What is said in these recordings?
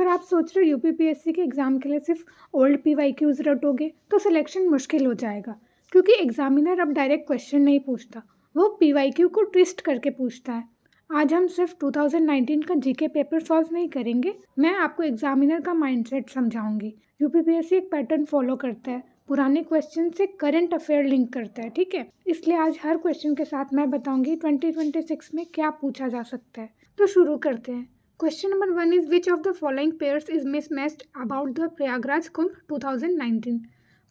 अगर आप सोच रहे हो यूपीपीएससी के एग्ज़ाम के लिए सिर्फ ओल्ड पीवाईक्यूज रटोगे तो सिलेक्शन मुश्किल हो जाएगा, क्योंकि एग्जामिनर अब डायरेक्ट क्वेश्चन नहीं पूछता, वो पीवाईक्यू को ट्विस्ट करके पूछता है। आज हम सिर्फ 2019 का जीके पेपर सॉल्व नहीं करेंगे, मैं आपको एग्जामिनर का माइंडसेट समझाऊंगी। यूपीपीएससी एक पैटर्न फॉलो करता है, पुराने क्वेश्चन से करंट अफेयर लिंक करता है, ठीक है। इसलिए आज हर क्वेश्चन के साथ मैं बताऊंगी 2026 में क्या पूछा जा सकता है। तो शुरू करते हैं। Question number 1 is which of the following pairs is mismatched about the Prayagraj Kumbh 2019?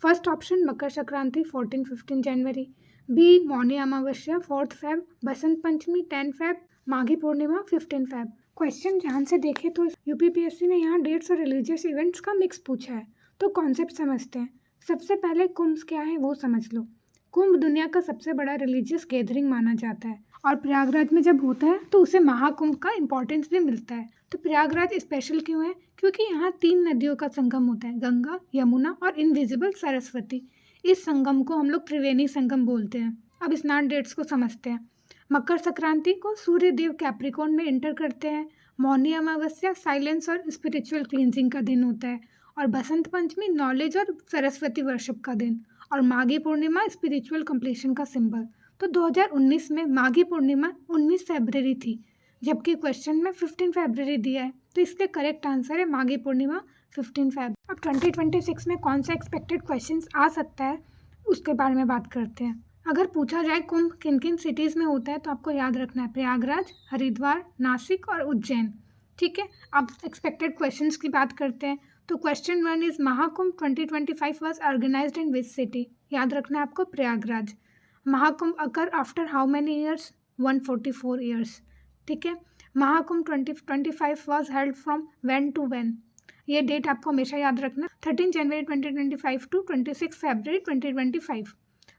First option Makar Sankranti 14-15 January, B Mauni Amavasya 4th Feb, Basant Panchami 10 Feb, Maghi Purnima 15 Feb। Question ध्यान से देखें तो यूपीपीएससी ने यहाँ डेट्स और रिलीजियस इवेंट्स का मिक्स पूछा है। तो कॉन्सेप्ट समझते हैं। सबसे पहले कुंभ क्या है वो समझ लो। कुंभ दुनिया का सबसे बड़ा रिलीजियस गैदरिंग माना जाता है और प्रयागराज में जब होता है तो उसे महाकुंभ का इम्पोर्टेंस भी मिलता है। तो प्रयागराज स्पेशल क्यों है? क्योंकि यहाँ 3 नदियों का संगम होता है, गंगा, यमुना और इनविजिबल सरस्वती। इस संगम को हम लोग त्रिवेणी संगम बोलते हैं। अब स्नान डेट्स को समझते हैं। मकर संक्रांति को सूर्य देव कैप्रिकॉर्न में एंटर करते हैं। मौनी अमावस्या साइलेंस और स्पिरिचुअल क्लींजिंग का दिन होता है और बसंत पंचमी नॉलेज और सरस्वती वर्शिप का दिन और माघी पूर्णिमा स्पिरिचुअल कंप्लीशन का सिंबल। तो 2019 में माघी पूर्णिमा 19 फरवरी थी, जबकि क्वेश्चन में 15 फरवरी दिया है, तो इसलिए करेक्ट आंसर है माघी पूर्णिमा 15 फरवरी। अब 2026 में कौन सा एक्सपेक्टेड क्वेश्चंस आ सकता है उसके बारे में बात करते हैं। अगर पूछा जाए कुंभ किन किन सिटीज़ में होता है तो आपको याद रखना है प्रयागराज, हरिद्वार, नासिक और उज्जैन, ठीक है। अब एक्सपेक्टेड क्वेश्चंस की बात करते हैं। तो question 1 is Mahakumbh 2025 was organised in which city? याद रखना है आपको Prayagraj. Mahakumbh occur after how many years? 144 years, ठीक है। Mahakumbh 2025 was held from when to when? ये डेट आपको हमेशा याद रखना, 13 जनवरी 2025 टू 26 फरवरी 2025।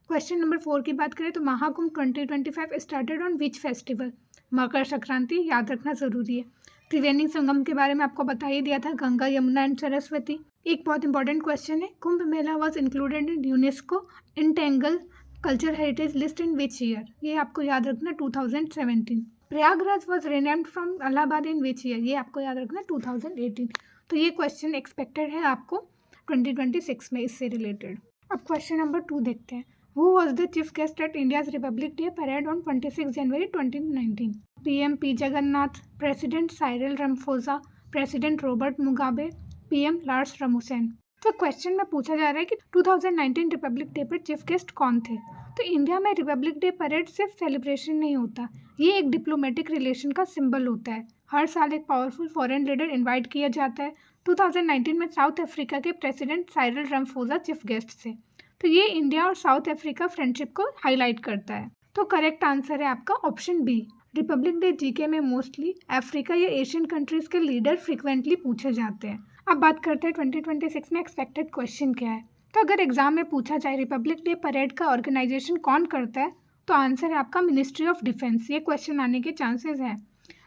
क्वेश्चन नंबर 4 की बात करें तो Mahakumbh 2025 started on which festival? Makar Sankranti, याद रखना ज़रूरी है। त्रिवेणी संगम के बारे में आपको बता ही दिया था, गंगा, यमुना एंड सरस्वती। एक बहुत इंपॉर्टेंट क्वेश्चन है, Kumbh Mela was included in UNESCO intangible culture heritage list in which year? ये आपको याद रखना 2017। Prayagraj was renamed from Allahabad in which year? ये आपको याद रखना 2018। तो ये क्वेश्चन एक्सपेक्टेड है आपको 2026 में इससे रिलेटेड। अब क्वेश्चन नंबर 2 देखते हैं। Who was the chief guest at India's Republic Day parade on 26 January 2019? PM P. Jagannath, President Cyril Ramaphosa, President Robert Mugabe, PM Lars Rasmussen। तो क्वेश्चन में पूछा जा रहा है कि 2019 रिपब्लिक डे पर चीफ गेस्ट कौन थे? तो इंडिया में रिपब्लिक डे परेड सिर्फ सेलिब्रेशन नहीं होता, ये एक डिप्लोमेटिक रिलेशन का सिंबल होता है। हर साल एक पावरफुल फॉरेन लीडर इन्वाइट किया जाता है। 2019 में साउथ अफ्रीका के president Cyril Ramaphosa chief guest थे। तो ये इंडिया और साउथ अफ्रीका फ्रेंडशिप को हाईलाइट करता है। तो करेक्ट आंसर है आपका option B. Republic Day GK में मोस्टली अफ्रीका या एशियन कंट्रीज के लीडर फ्रिक्वेंटली पूछे जाते हैं। अब बात करते हैं 2026 में एक्सपेक्टेड क्वेश्चन क्या है। तो अगर एग्जाम में पूछा जाए रिपब्लिक डे परेड का ऑर्गेनाइजेशन कौन करता है, तो आंसर है आपका मिनिस्ट्री ऑफ डिफेंस। ये क्वेश्चन आने के चांसेस हैं।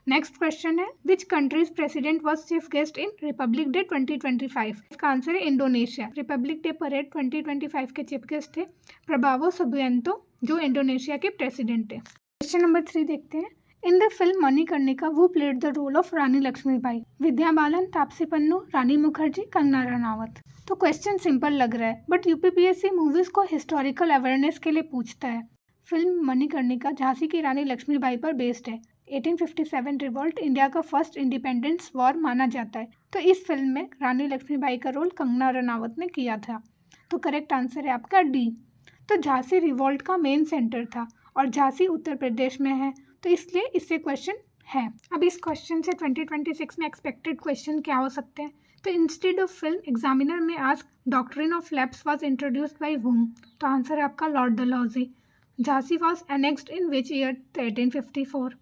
नेक्स्ट क्वेश्चन है which countries president was chief guest in Republic day 2025? इसका आंसर है इंडोनेशिया। रिपब्लिक डे परेड 2025 के चीफ गेस्ट थे प्रभावो सुबियांतो, जो इंडोनेशिया के प्रेसिडेंट थे। क्वेश्चन नंबर 3 देखते हैं। इन द फिल्म मणिकर्णिका वो प्लेड द रोल ऑफ रानी लक्ष्मीबाई? विद्या बालन, तापसी पन्नू, रानी मुखर्जी, कंगना रनावत। तो क्वेश्चन सिंपल लग रहा है, बट यूपीपीएससी मूवीज को हिस्टोरिकल अवेयरनेस के लिए पूछता है। फिल्म मणिकर्णिका झांसी की रानी लक्ष्मीबाई पर बेस्ड है। 1857 रिवॉल्ट इंडिया का फर्स्ट इंडिपेंडेंस वॉर माना जाता है। तो इस फिल्म में रानी लक्ष्मीबाई का रोल कंगना रनावत ने किया था। तो करेक्ट आंसर है आपका डी। तो झांसी रिवॉल्ट का मेन सेंटर था और झांसी उत्तर प्रदेश में है, तो इसलिए इससे क्वेश्चन है। अब इस क्वेश्चन से 2026 में एक्सपेक्टेड क्वेश्चन क्या हो सकते हैं। तो इंस्टेड ऑफ फिल्म एग्जामिनर में ask doctrine of lapse was introduced by whom? तो आंसर है आपका Lord Dalhousie. Jhansi was annexed in which year? 1854।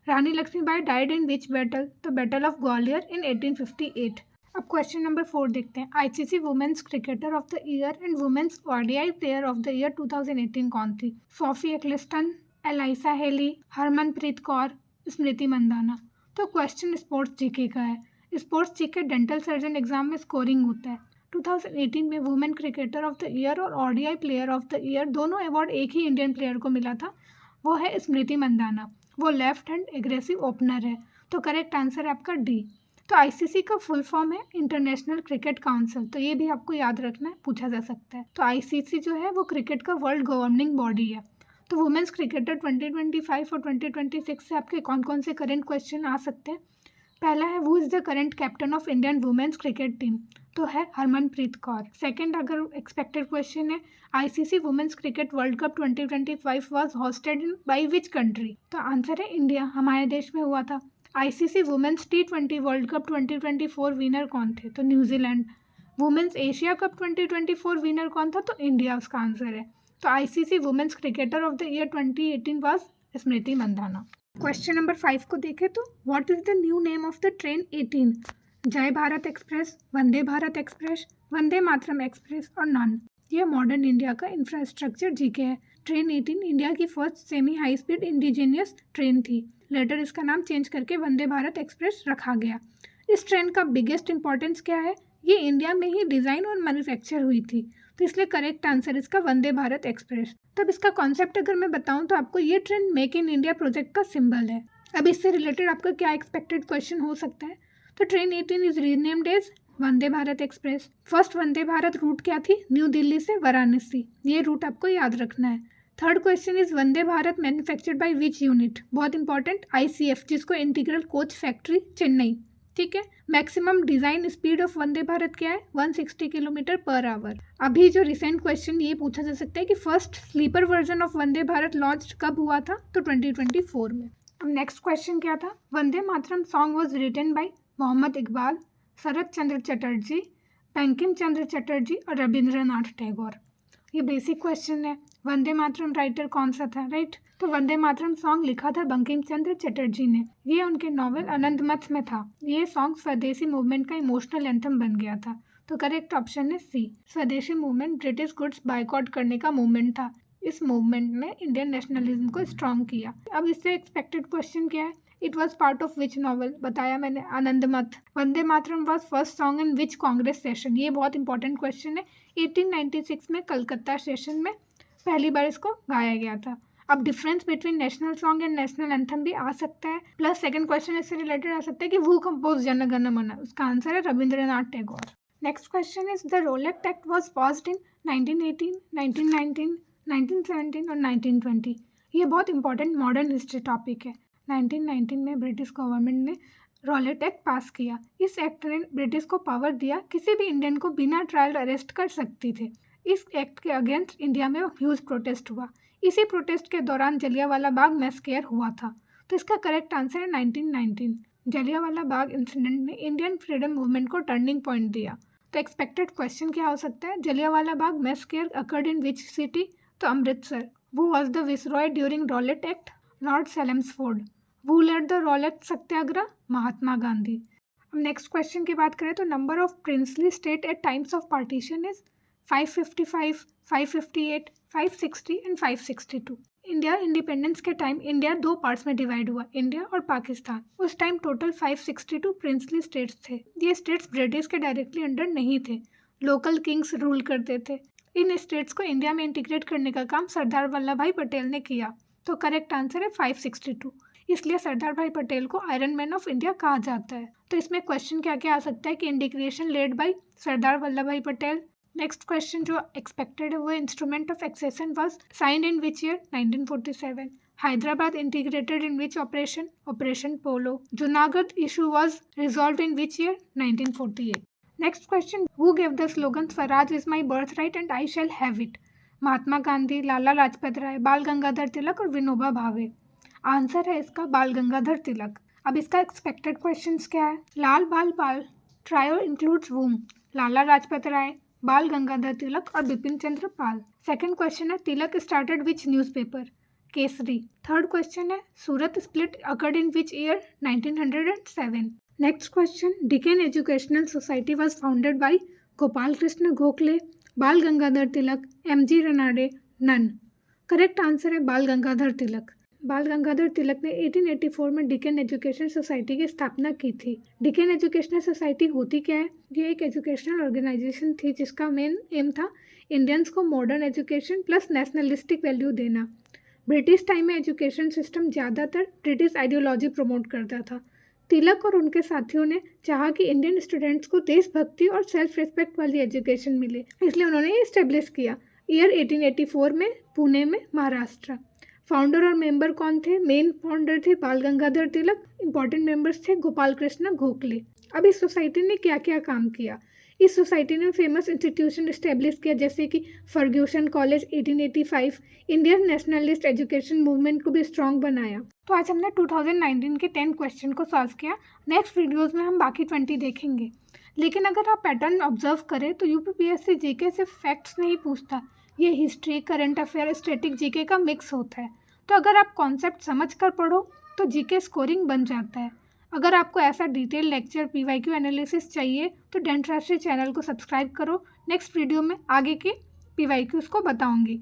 Rani Lakshmibai died in which battle? The battle of Gwalior in 1858। अब क्वेश्चन नंबर 4 देखते हैं। ICC women's cricketer of the year and women's ODI player of the year 2018 कौन थी? Sophie Ecclestone, Alyssa Healy, Harmanpreet Kaur, स्मृति मंदाना। तो question sports GK का है। Sports GK dental surgeon exam में scoring होता है। 2018 में women cricketer of the year और ODI player of the year दोनों अवार्ड एक ही इंडियन प्लेयर को मिला था, वो है स्मृति मंदाना। वो लेफ्ट हैंड एग्रेसिव ओपनर है। तो करेक्ट आंसर है आपका डी। तो आईसीसी का फुल फॉर्म है इंटरनेशनल क्रिकेट काउंसिल, तो ये भी आपको याद रखना है, पूछा जा सकता है। तो आईसीसी जो है वो क्रिकेट का वर्ल्ड गवर्निंग बॉडी है। तो वुमेन्स क्रिकेटर 2025 और 2026 से आपके कौन कौन से करंट क्वेश्चन आ सकते हैं। पहला है who is the current captain of Indian women's cricket team, तो है हरमनप्रीत कौर। सेकंड अगर एक्सपेक्टेड क्वेश्चन है ICC women's cricket world cup 2025 was hosted in by which country, तो आंसर है इंडिया, हमारे देश में हुआ था। ICC women's T20 world cup 2024 winner कौन थे, तो New Zealand. Women's Asia cup 2024 winner कौन था, तो इंडिया उसका आंसर है। तो ICC women's cricketer of the year 2018 was Smriti Mandhana. Question number 5 को देखें तो what is the new name of the train 18, Jai Bharat express, Vande Bharat express, Vande Mataram express और नॉन। यह मॉडर्न इंडिया का इंफ्रास्ट्रक्चर जीके है। ट्रेन 18 इंडिया की first semi high speed indigenous train थी। Later इसका नाम चेंज करके वंदे भारत एक्सप्रेस रखा गया। इस ट्रेन का बिगेस्ट इंपॉर्टेंस क्या है, ये इंडिया में ही डिज़ाइन और मैन्युफैक्चर हुई थी, तो इसलिए करेक्ट आंसर इसका वंदे भारत एक्सप्रेस। तब इसका कॉन्सेप्ट अगर मैं बताऊं तो आपको ये train make in India project का सिंबल है। अब इससे रिलेटेड आपका क्या एक्सपेक्टेड क्वेश्चन हो सकता है, तो train 18 is renamed as Vande Bharat express. First Vande Bharat route क्या थी, न्यू दिल्ली से वाराणसी, ये रूट आपको याद रखना है। Third question is Vande Bharat manufactured by which unit, बहुत इंपॉर्टेंट, आईसीएफ, जिसको इंटीग्रल कोच फैक्ट्री चेन्नई, ठीक है। Maximum design speed of Vande Bharat क्या है, 160 किलोमीटर पर आवर। अभी जो रिसेंट क्वेश्चन ये पूछा जा सकता है कि first sleeper version of Vande Bharat launch कब हुआ था, तो 2024 में। अब नेक्स्ट क्वेश्चन क्या था, Vande Mataram song was written by Mohammad Iqbal, Sharat Chandra Chatterjee, Bankim Chandra Chatterjee और रविंद्रनाथ टैगोर। ये बेसिक क्वेश्चन है, वंदे मातरम राइटर कौन सा था, राइट। तो वंदे मातरम सॉन्ग लिखा था बंकिम चंद्र चटर्जी ने, ये उनके नॉवेल अनंत मथ में था। ये सॉन्ग स्वदेशी मूवमेंट का इमोशनल एंथम बन गया था, तो करेक्ट ऑप्शन है सी। स्वदेशी मूवमेंट ब्रिटिश गुड्स बायकॉट करने का मूवमेंट था। इस मूवमेंट में इंडियन नेशनलिज्म को स्ट्रॉन्ग किया। अब इससे एक्सपेक्टेड क्वेश्चन क्या है, it was part of which novel, बताया मैंने Anand Math. Vande Mataram was first song in which Congress session, ये बहुत इंपॉर्टेंट क्वेश्चन है। 1896 में कलकत्ता सेशन में पहली बार इसको गाया गया था। अब difference between national song and national anthem भी आ सकता है, प्लस सेकंड क्वेश्चन इससे रिलेटेड आ सकता है कि वो कंपोज जन गण मन, उसका आंसर है Rabindranath Tagore. Next question is the रोलेक्ट act was passed in 1918, 1919, 1917 और 1920। ये बहुत इंपॉर्टेंट मॉडर्न हिस्ट्री टॉपिक है। 1919 में ब्रिटिश गवर्नमेंट ने रॉलेट एक्ट पास किया। इस एक्ट ने ब्रिटिश को पावर दिया किसी भी इंडियन को बिना ट्रायल अरेस्ट कर सकती थे। इस एक्ट के अगेंस्ट इंडिया में ह्यूज प्रोटेस्ट हुआ। इसी प्रोटेस्ट के दौरान जलियांवाला बाग मैसेकर हुआ था, तो इसका करेक्ट आंसर है 1919। जलियांवाला बाग इंसिडेंट ने इंडियन फ्रीडम मूवमेंट को टर्निंग पॉइंट दिया। तो एक्सपेक्टेड क्वेश्चन क्या हो सकता है, Jallianwala Bagh massacre occurred in which city, तो Amritsar. Who was the viceroy during Rowlatt act, lord Chelmsford. Who led the Rowlatt satyagraha, Mahatma Gandhi. अब नेक्स्ट क्वेश्चन की बात करें तो number of princely state at times of partition is 555, 558, 560 and 562। India independence के time India दो parts में divide हुआ, India और पाकिस्तान। उस टाइम टोटल 562 प्रिंसली स्टेट्स थे। ये स्टेट्स ब्रिटिश के डायरेक्टली अंडर नहीं थे, लोकल किंग्स रूल करते थे। इन स्टेट्स को इंडिया में इंटीग्रेट करने का काम सरदार वल्लभ भाई पटेल ने किया, तो करेक्ट आंसर है 562। इसलिए सरदार भाई पटेल को आयरन मैन ऑफ इंडिया कहा जाता है। तो इसमें क्वेश्चन क्या क्या आ सकता है कि integration led by Sardar Vallabh Bhai Patel. Next question जो एक्सपेक्टेड है वो instrument of accession was signed in which year, 1947। Hyderabad integrated in which operation, operation Polo. Junagadh issue was resolved in which year, 1948। Next question, who gave the slogan swaraj is my birth right and I shall have it. Mahatma Gandhi, Lala Lajpat Rai, Bal Gangadhar Tilak और Vinoba Bhave. Answer है इसका बाल गंगाधर तिलक। अब इसका expected questions क्या है, Lal Bal Pal trio includes whom, Lala Lajpat Rai, Bal Gangadhar Tilak और Bipin Chandra Pal. Second question है Tilak started which newspaper, Kesari. Third question है Surat split occurred in which year, 1907। Next question, Deccan educational society was founded by Gopal Krishna Gokhale, Bal Gangadhar Tilak, MG Ranade, none. Correct answer है बाल गंगाधर तिलक। बाल गंगाधर तिलक ने 1884 में डिकेन एजुकेशन सोसाइटी की स्थापना की थी। डिकेन एजुकेशनल सोसाइटी होती क्या है, ये एक एजुकेशनल ऑर्गेनाइजेशन थी जिसका मेन एम था इंडियंस को modern education plus nationalistic value देना। ब्रिटिश टाइम में एजुकेशन सिस्टम ज़्यादातर ब्रिटिश आइडियोलॉजी प्रमोट करता था। तिलक और उनके साथियों ने चाहा कि इंडियन स्टूडेंट्स को देशभक्ति और सेल्फ रिस्पेक्ट वाली एजुकेशन मिले, इसलिए उन्होंने ये इस्टेब्लिश किया ईयर 1884 में पुणे में, महाराष्ट्र। फाउंडर और मेंबर कौन थे? मेन फाउंडर थे बाल गंगाधर तिलक, इंपॉर्टेंट मेंबर्स थे गोपाल कृष्ण गोखले। अब इस सोसाइटी ने क्या क्या काम किया? इस सोसाइटी ने फेमस इंस्टीट्यूशन इस्टेब्लिश किया जैसे कि Fergusson college 1885, Indian nationalist education movement को भी स्ट्रॉन्ग बनाया। तो आज हमने 2019 के 10 क्वेश्चन को सॉल्व किया। नेक्स्ट वीडियोज़ में हम बाकी 20 देखेंगे। लेकिन अगर आप पैटर्न ऑब्जर्व करें तो यूपीपीएससी जीके सिर्फ फैक्ट्स नहीं पूछता, ये history, current affair, static GK का मिक्स होता है। तो अगर आप कॉन्सेप्ट समझ कर पढ़ो तो जीके स्कोरिंग बन जाता है। अगर आपको ऐसा डिटेल लेक्चर पीवाईक्यू एनालिसिस चाहिए तो डेंट राष्ट्रीय चैनल को सब्सक्राइब करो। नेक्स्ट वीडियो में आगे के पीवाईक्यूज़ को बताऊंगी।